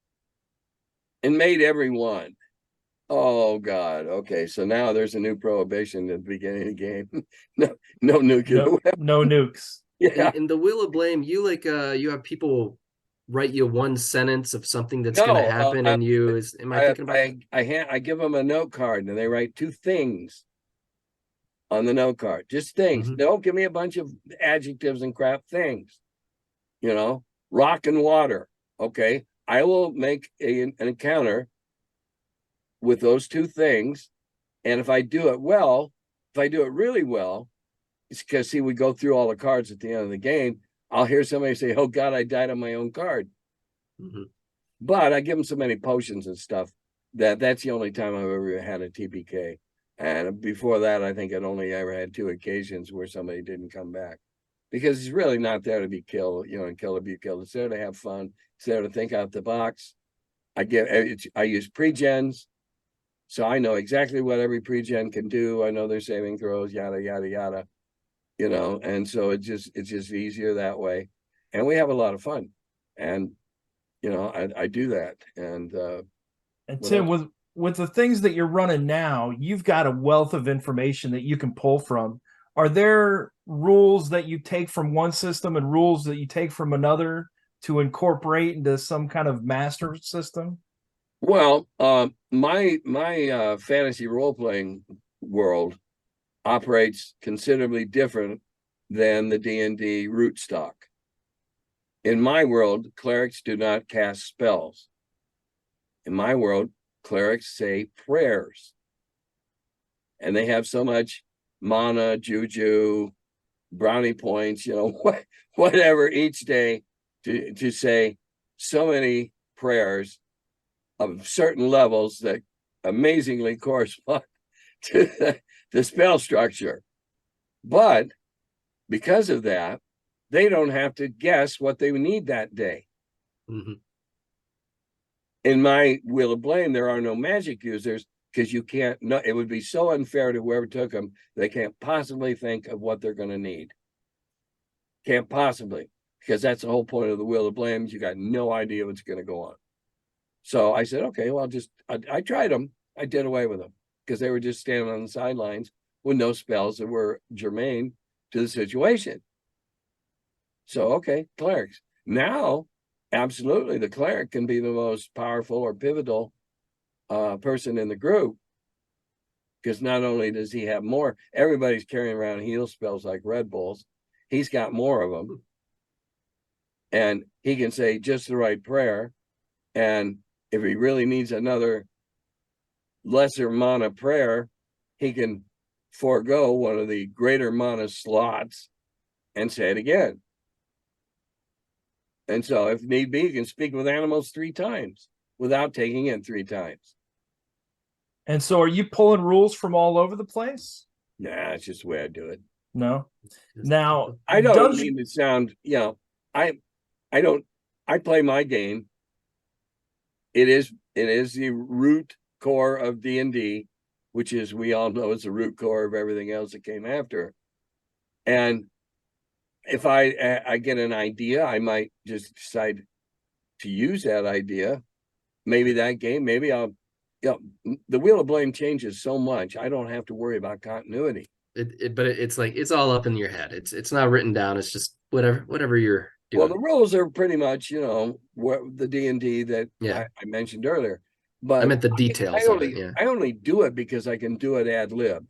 and made every one. Oh God. Okay, so now there's a new prohibition at the beginning of the game. no nuclear weapons. No nukes. Yeah. In the Wheel of Blame, you have people write you one sentence of something that's going to happen, and I give them a note card, and they write 2 things on the note card, just things. Don't give me a bunch of adjectives and crap things. Rock and water. Okay, I will make an encounter with those 2 things, and if I do it really well, it's because we go through all the cards at the end of the game. I'll hear somebody say, "Oh God, I died on my own card." But I give them so many potions and stuff that's the only time I've ever had a TPK. And before that, I think I'd only ever had 2 occasions where somebody didn't come back, because it's really not there to be killed, and kill or be killed. It's there to have fun. It's there to think out the box. I use pre-gens, So I know exactly what every pre-gen can do. I know their saving throws, yada, yada, yada, and so it's just easier that way. And we have a lot of fun. And, I do that. And Tim, with the things that you're running now, you've got a wealth of information that you can pull from. Are there rules that you take from one system and rules that you take from another to incorporate into some kind of master system? Well, my fantasy role-playing world operates considerably different than the D&D rootstock. In my world, clerics do not cast spells. In my world, clerics say prayers. And they have so much mana, juju, brownie points, whatever each day to say so many prayers of certain levels that amazingly correspond to the spell structure. But because of that, they don't have to guess what they need that day. Mm-hmm. In my Wheel of Blame, there are no magic users because you can't, it would be so unfair to whoever took them. They can't possibly think of what they're going to need. Can't possibly, because that's the whole point of the Wheel of Blame. You got no idea what's going to go on. So I said, okay, well, I tried them. I did away with them because they were just standing on the sidelines with no spells that were germane to the situation. So, okay, clerics. Now, absolutely, the cleric can be the most powerful or pivotal person in the group because not only does he have more, everybody's carrying around heal spells like Red Bulls. He's got more of them. And he can say just the right prayer. And if he really needs another lesser mana prayer, he can forego one of the greater mana slots and say it again. And so if need be, you can speak with animals 3 times without taking it 3 times. And so are you pulling rules from all over the place? Nah, it's just the way I do it. No. Now, I don't mean to sound, I play my game. It is the root core of D&D, which is, we all know, is the root core of everything else that came after. And if I get an idea, I might just decide to use that idea. Maybe that game, maybe I'll, the Wheel of Blame changes so much. I don't have to worry about continuity. But it's like, it's all up in your head. It's not written down. It's just whatever you're doing. Well, the rules are pretty much, what the D&D that I mentioned earlier. But I meant the details of it. Yeah. I only do it because I can do it ad lib.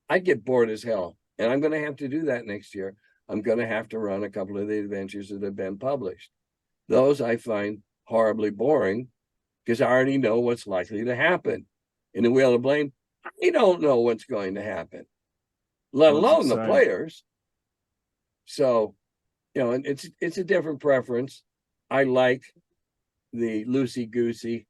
I get bored as hell. And I'm going to have to do that next year. I'm going to have to run a couple of the adventures that have been published. Those I find horribly boring because I already know what's likely to happen. In the Wheel of Blame, I don't know what's going to happen, let alone the players. So, and it's a different preference. I like the loosey-goosey.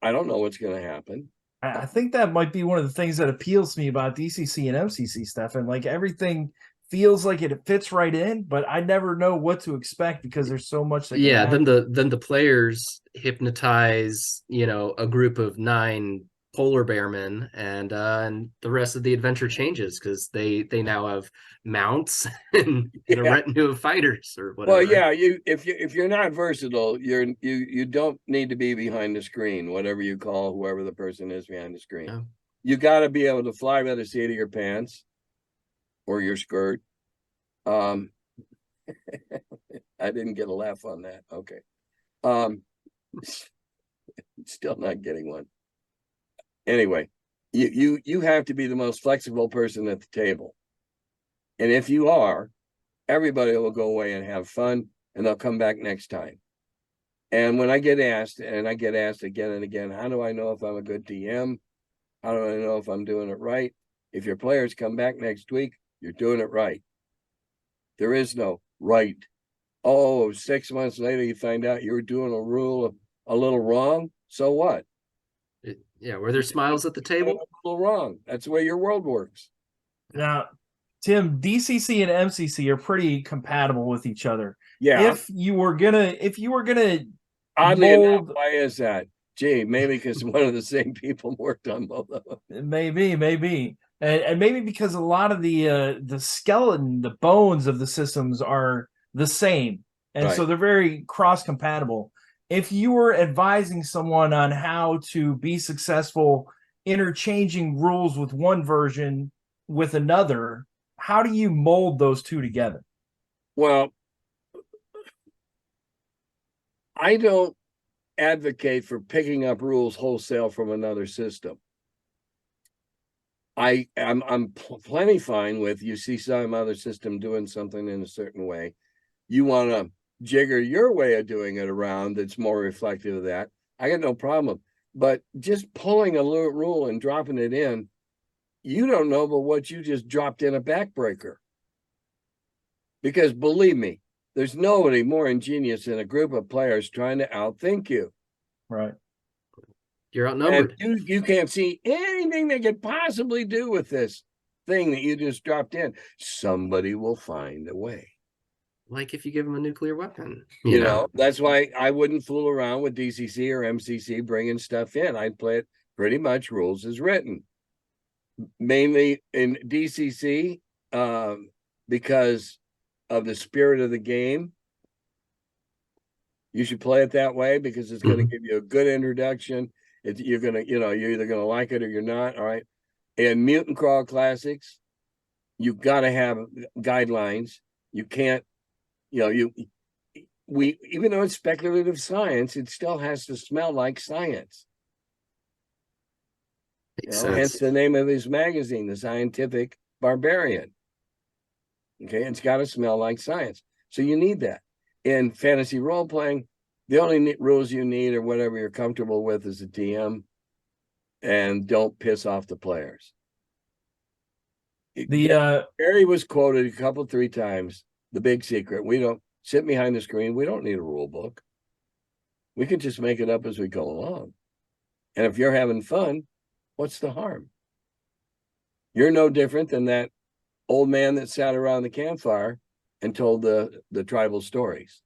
I don't know what's going to happen. I think that might be one of the things that appeals to me about DCC and MCC, Stefan. Like, everything feels like it fits right in, but I never know what to expect because there's so much that can happen. Then the players hypnotize, a group of 9 polar bear men, and the rest of the adventure changes because they now have mounts and a retinue of fighters or whatever. Well, if you're not versatile, you don't need to be behind the screen, whatever you call whoever the person is behind the screen. Yeah. You got to be able to fly by the seat of your pants or your skirt. I didn't get a laugh on that. Okay. Still not getting one. Anyway, you have to be the most flexible person at the table. And if you are, everybody will go away and have fun, and they'll come back next time. And when I get asked, and I get asked again and again, how do I know if I'm a good DM? How do I know if I'm doing it right? If your players come back next week, you're doing it right. There is no right. Oh, 6 months later, you find out you were doing a rule a little wrong. So what? Were there smiles at the table? A little wrong. That's the way your world works. Now, Tim, DCC and MCC are pretty compatible with each other. Yeah. If you were gonna Oddly enough, why is that? Gee, maybe because one of the same people worked on both of them. Maybe. And maybe because a lot of the skeleton, the bones of the systems are the same. And so Right. they're very cross-compatible. If you were advising someone on how to be successful interchanging rules with one version with another, how do you mold those two together? Well, I don't advocate for picking up rules wholesale from another system. I'm plenty fine with you see some other system doing something in a certain way. You want to jigger your way of doing it around that's more reflective of that. I got no problem. But just pulling a rule and dropping it in, you don't know but what you just dropped in a backbreaker. Because believe me, there's nobody more ingenious than a group of players trying to outthink you. Right. You're outnumbered. And you can't see anything they could possibly do with this thing that you just dropped in. Somebody will find a way. Like if you give them a nuclear weapon. You know, that's why I wouldn't fool around with DCC or MCC bringing stuff in. I'd play it pretty much rules as written. Mainly in DCC, because of the spirit of the game. You should play it that way because it's going to give you a good introduction. You're going to, you're either going to like it or you're not. All right. And Mutant Crawl Classics, you've got to have guidelines. You can't, even though it's speculative science, it still has to smell like science. Hence the name of his magazine, The Scientific Barbarian. Okay, it's got to smell like science. So you need that. In fantasy role playing, the only rules you need or whatever you're comfortable with as a DM, and don't piss off the players. Gary was quoted a couple, 3 times. The big secret: we don't sit behind the screen. We don't need a rule book. We can just make it up as we go along. And if you're having fun, what's the harm? You're no different than that old man that sat around the campfire and told the tribal stories.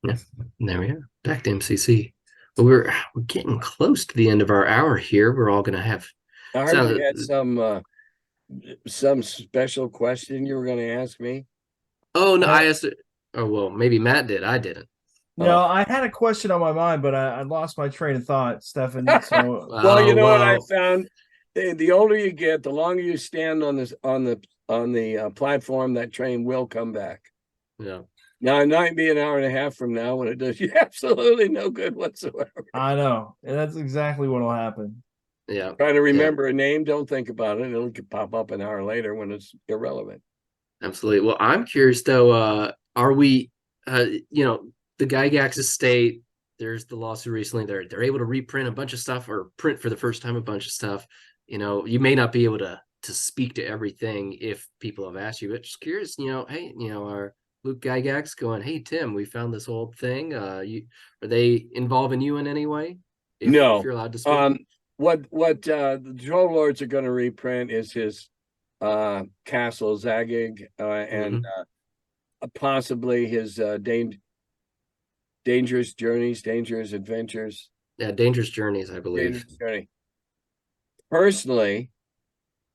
Yeah, there we are. Back to MCC. But we're getting close to the end of our hour here. We're all going to have. I heard you had some special question you were going to ask me. Oh no, I asked it. Oh well, maybe Matt did. I didn't. No, I had a question on my mind, but I lost my train of thought, Stefan. So well, you know what I found? The older you get, the longer you stand on the platform, that train will come back. Yeah. Now, it might be an hour and a half from now when it does you absolutely no good whatsoever. I know. And that's exactly what will happen. Yeah. Trying to remember a name, don't think about it. It'll pop up an hour later when it's irrelevant. Absolutely. Well, I'm curious though, are we the Gygax estate, there's the lawsuit recently, they're able to reprint a bunch of stuff or print for the first time a bunch of stuff. You may not be able to speak to everything if people have asked you, but just curious, hey, are Luke Gygax going, hey Tim, we found this old thing. Are they involving you in any way? If you're allowed to speak. What the Troll Lords are going to reprint is his Castle Zagig and possibly his Dangerous Journeys, Dangerous Adventures. Yeah, Dangerous Journeys, I believe. Dangerous Journey. Personally,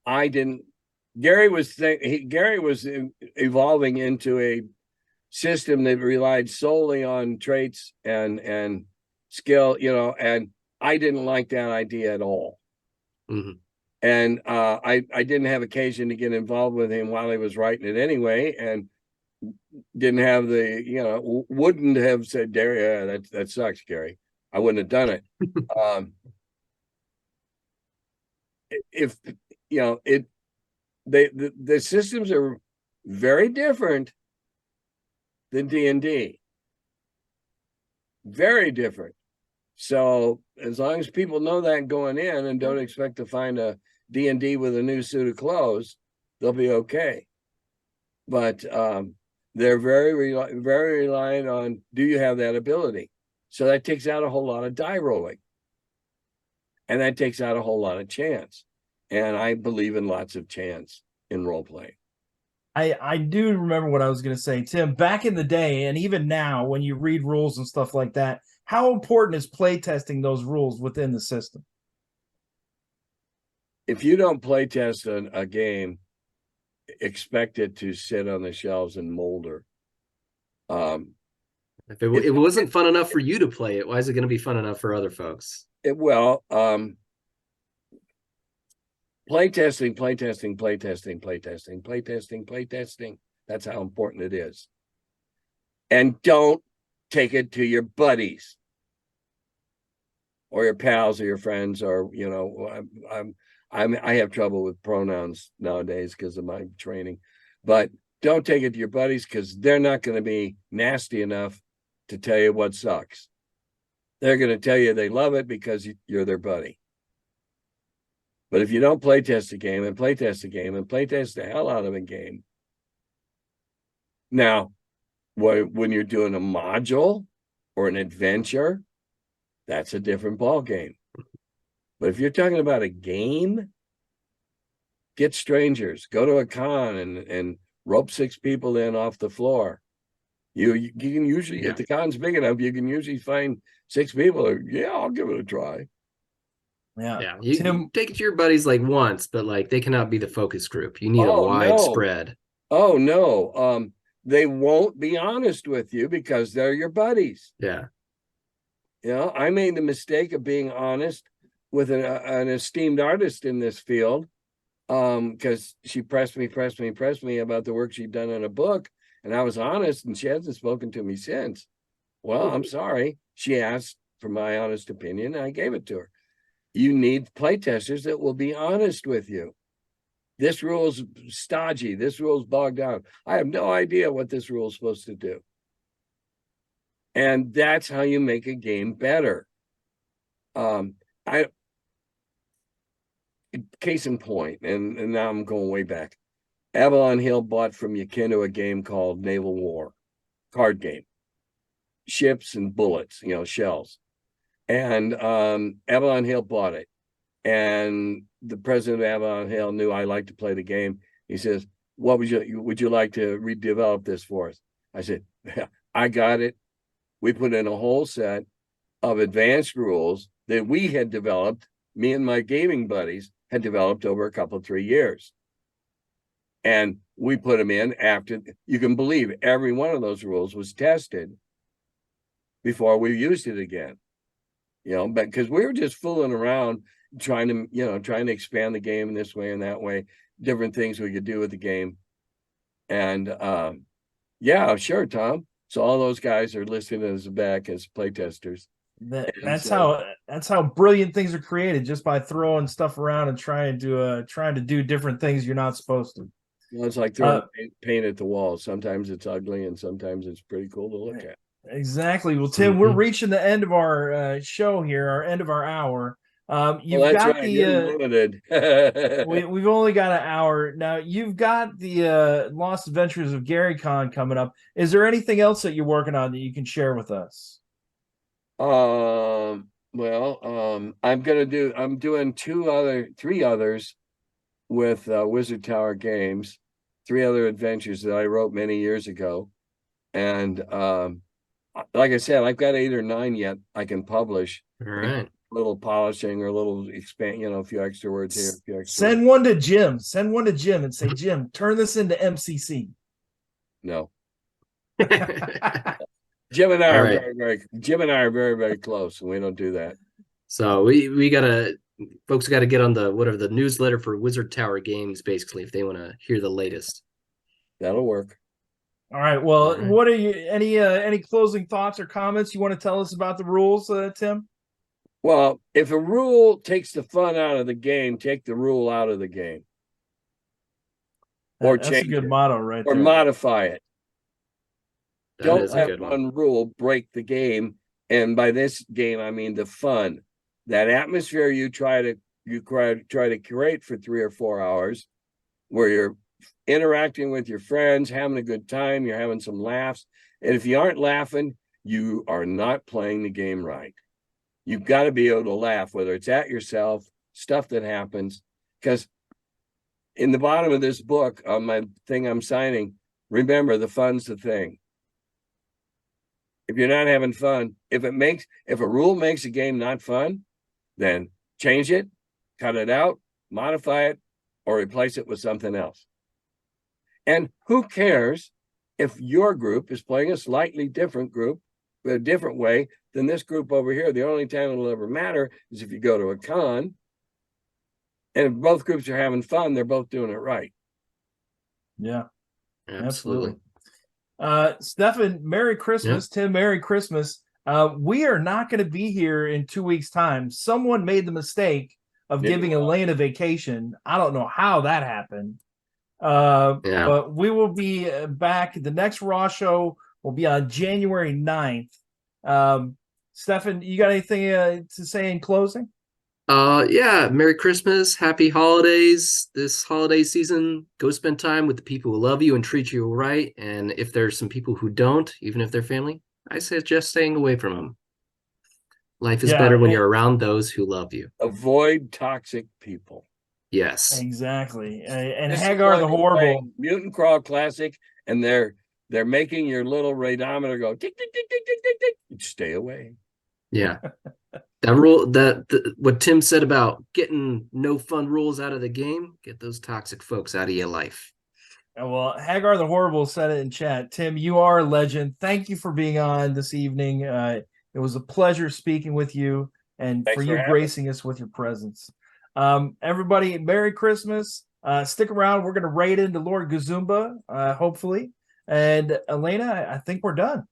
I didn't. Gary was evolving into a system that relied solely on traits and skill, and I didn't like that idea at all. And I didn't have occasion to get involved with him while he was writing it anyway, and didn't have wouldn't have said, Gary, yeah, that sucks, Gary. I wouldn't have done it. If the systems are very different than D&D. Very different. So as long as people know that going in and don't expect to find a D&D with a new suit of clothes, they'll be okay. But they're very reliant on, do you have that ability? So that takes out a whole lot of die rolling. And that takes out a whole lot of chance. And I believe in lots of chance in role playing. I do remember what I was going to say, Tim. Back in the day, and even now, when you read rules and stuff like that, how important is playtesting those rules within the system? If you don't play test a game, expect it to sit on the shelves and molder. If it wasn't fun enough for you to play it, why is it going to be fun enough for other folks? Playtesting. That's how important it is. And don't take it to your buddies or your pals or your friends, or I have trouble with pronouns nowadays because of my training, but don't take it to your buddies, because they're not going to be nasty enough to tell you what sucks. They're going to tell you they love it because you're their buddy. But if you don't play test a game and play test the hell out of a game. Now, when you're doing a module or an adventure, that's a different ball game. But if you're talking about a game, get strangers, go to a con and rope 6 people in off the floor. You can usually, if the con's big enough, you can usually find 6 people. I'll give it a try. Yeah. You take it to your buddies like once, but like they cannot be the focus group. You need a wide spread. Oh no. They won't be honest with you because they're your buddies. Yeah. I made the mistake of being honest with an esteemed artist in this field, because she pressed me about the work she'd done in a book, and I was honest, and she hasn't spoken to me since. Well, I'm sorry. She asked for my honest opinion, and I gave it to her. You need playtesters that will be honest with you. This rule's stodgy. This rule's bogged down. I have no idea what this rule is supposed to do. And that's how you make a game better. Case in point, and now I'm going way back. Avalon Hill bought from Yakindo a game called Naval War, card game. Ships and bullets, shells. And Avalon Hill bought it. And the president of Avalon Hill knew I liked to play the game. He says, "What would you like to redevelop this for us?" I said, "Yeah, I got it." We put in a whole set of advanced rules that we had developed. Me and my gaming buddies had developed over a couple, 3 years. And we put them in after, you can believe every one of those rules was tested before we used it again. Because we were just fooling around trying to expand the game in this way and that way, different things we could do with the game. And yeah, sure, Tom. So all those guys are listed as back as playtesters. That's how brilliant things are created, just by throwing stuff around and trying to do different things you're not supposed to. Well, it's like throwing paint at the wall. Sometimes it's ugly and sometimes it's pretty cool to look at. Exactly. Well, Tim, we're reaching the end of our show here, our end of our hour. You've got right. Limited. We've only got an hour now. You've got the Lost Adventures of Gary Con coming up. Is there anything else that you're working on that you can share with us? I'm doing 3 others with Wizard Tower Games, 3 other adventures that I wrote many years ago. And like I said, I've got 8 or 9 yet I can publish. All right. A little polishing or a little expand, a few extra words here. Send one to Jim. Send one to Jim and say, Jim, turn this into MCC. No. Jim and I are very, very close, and we don't do that. So folks gotta get on the newsletter for Wizard Tower Games, basically, if they want to hear the latest. That'll work. All right. Well, what are you any closing thoughts or comments you want to tell us about the rules, Tim? Well, if a rule takes the fun out of the game, take the rule out of the game. Or that's change a good it. motto right there. Or modify it. Don't let one one rule break the game. And by this game, I mean the fun. That atmosphere you try to curate for 3 or 4 hours, where you're interacting with your friends, having a good time, you're having some laughs. And if you aren't laughing, you are not playing the game right. You've got to be able to laugh, whether it's at yourself, stuff that happens, because in the bottom of this book on my thing I'm signing, remember the fun's the thing. If you're not having fun, if a rule makes a game not fun, then change it, cut it out, modify it, or replace it with something else. And who cares if your group is playing a slightly different group, a different way than this group over here? The only time it'll ever matter is if you go to a con, and if both groups are having fun, they're both doing it right. Yeah, Absolutely. Stefan, Merry Christmas. Tim, Merry Christmas. We are not going to be here in 2 weeks' time. Someone made the mistake of giving Elaine a vacation. I don't know how that happened. But we will be back. The next Raw show will be on January 9th. Stefan, you got anything to say in closing? Merry Christmas, happy holidays. This holiday season, go spend time with the people who love you and treat you right. And if there's some people who don't, even if they're family, I suggest staying away from them. Life is better when you're around those who love you. Avoid toxic people. Yes, exactly. And Hagar the Horrible Mutant Crawl Classic, and they're making your little radometer go tick tick tick tick tick tick tick. Stay away. Yeah. That rule, what Tim said about getting no fun rules out of the game, get those toxic folks out of your life. Well, Hagar the Horrible said it in chat. Tim, you are a legend. Thank you for being on this evening. It was a pleasure speaking with you, and Thanks for you gracing us with your presence. Everybody, Merry Christmas. Stick around. We're going to raid into Lord Gazumba, hopefully. And Elena, I think we're done.